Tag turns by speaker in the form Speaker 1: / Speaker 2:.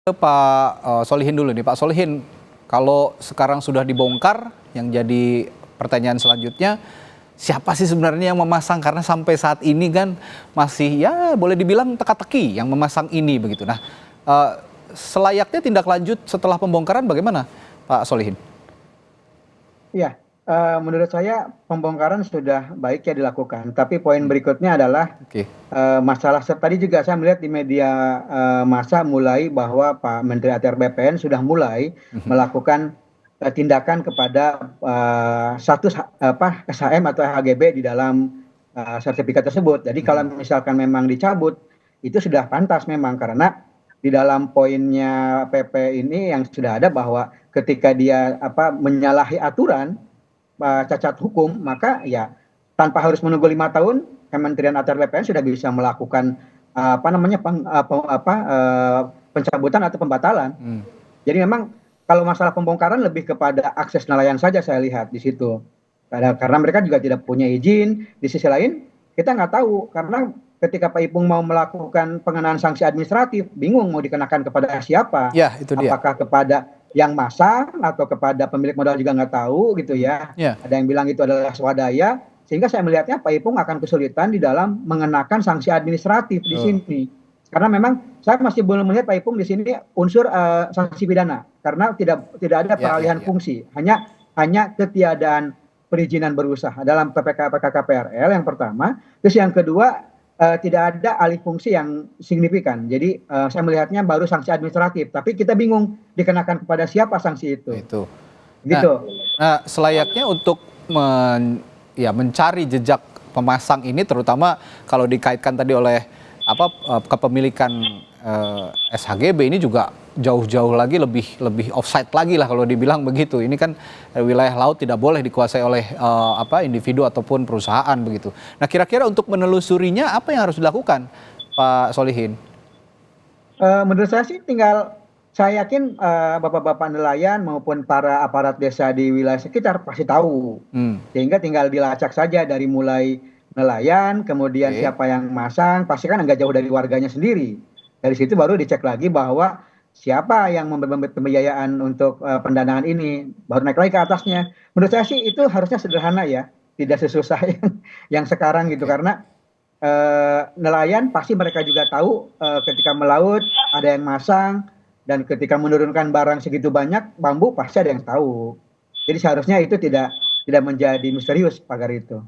Speaker 1: Ke Pak Solihin dulu nih. Pak Solihin, kalau sekarang sudah dibongkar, yang jadi pertanyaan selanjutnya, siapa sih sebenarnya yang memasang? Karena sampai saat ini kan masih ya boleh dibilang teka-teki yang memasang ini begitu. Nah, selayaknya tindak lanjut setelah pembongkaran bagaimana, Pak Solihin?
Speaker 2: Iya, menurut saya pembongkaran sudah baik ya dilakukan, tapi poin berikutnya adalah,
Speaker 1: Oke.
Speaker 2: masalah tadi juga saya melihat di media, massa mulai bahwa Pak Menteri ATR BPN sudah mulai melakukan, tindakan kepada, status SHM atau HGB di dalam, sertifikat tersebut. Jadi kalau misalkan memang dicabut, itu sudah pantas memang karena di dalam poinnya PP ini yang sudah ada bahwa ketika dia menyalahi aturan, cacat hukum, maka ya tanpa harus menunggu 5 tahun, Kementerian ATR BPN sudah bisa melakukan pencabutan atau pembatalan. Jadi memang kalau masalah pembongkaran lebih kepada akses nelayan saja saya lihat di situ. Karena mereka juga tidak punya izin. Di sisi lain kita nggak tahu karena ketika Pak Ipung mau melakukan pengenaan sanksi administratif, bingung mau dikenakan kepada siapa?
Speaker 1: Ya, itu dia.
Speaker 2: Apakah kepada yang masang atau kepada pemilik modal juga nggak tahu gitu ya.
Speaker 1: Ya.
Speaker 2: Ada yang bilang itu adalah swadaya, sehingga saya melihatnya Pak Ipung akan kesulitan di dalam mengenakan sanksi administratif di sini. Karena memang saya masih belum melihat Pak Ipung di sini unsur sanksi pidana, karena tidak ada peralihan fungsi, hanya ketiadaan perizinan berusaha dalam PKK-PRL yang pertama, terus yang kedua tidak ada alih fungsi yang signifikan. Jadi saya melihatnya baru sanksi administratif, tapi kita bingung dikenakan kepada siapa sanksi itu.
Speaker 1: Itu.
Speaker 2: Gitu.
Speaker 1: Nah, selayaknya untuk mencari jejak pemasang ini, terutama kalau dikaitkan tadi oleh kepemilikan SHGB ini juga jauh-jauh lagi lebih offside lagi lah kalau dibilang begitu. Ini kan wilayah laut tidak boleh dikuasai oleh individu ataupun perusahaan begitu. Nah, kira-kira untuk menelusurinya apa yang harus dilakukan, Pak Solihin?
Speaker 2: Menurut saya sih saya yakin bapak-bapak nelayan maupun para aparat desa di wilayah sekitar pasti tahu. Sehingga tinggal dilacak saja dari mulai nelayan, kemudian siapa yang masang, pasti kan nggak jauh dari warganya sendiri. Dari situ baru dicek lagi bahwa siapa yang memberi pembiayaan untuk pendanaan ini, baru naik lagi ke atasnya. Menurut saya sih itu harusnya sederhana ya, tidak sesusah yang sekarang gitu. Karena nelayan pasti mereka juga tahu ketika melaut ada yang masang, dan ketika menurunkan barang segitu banyak bambu pasti ada yang tahu. Jadi seharusnya itu tidak menjadi misterius pagar itu.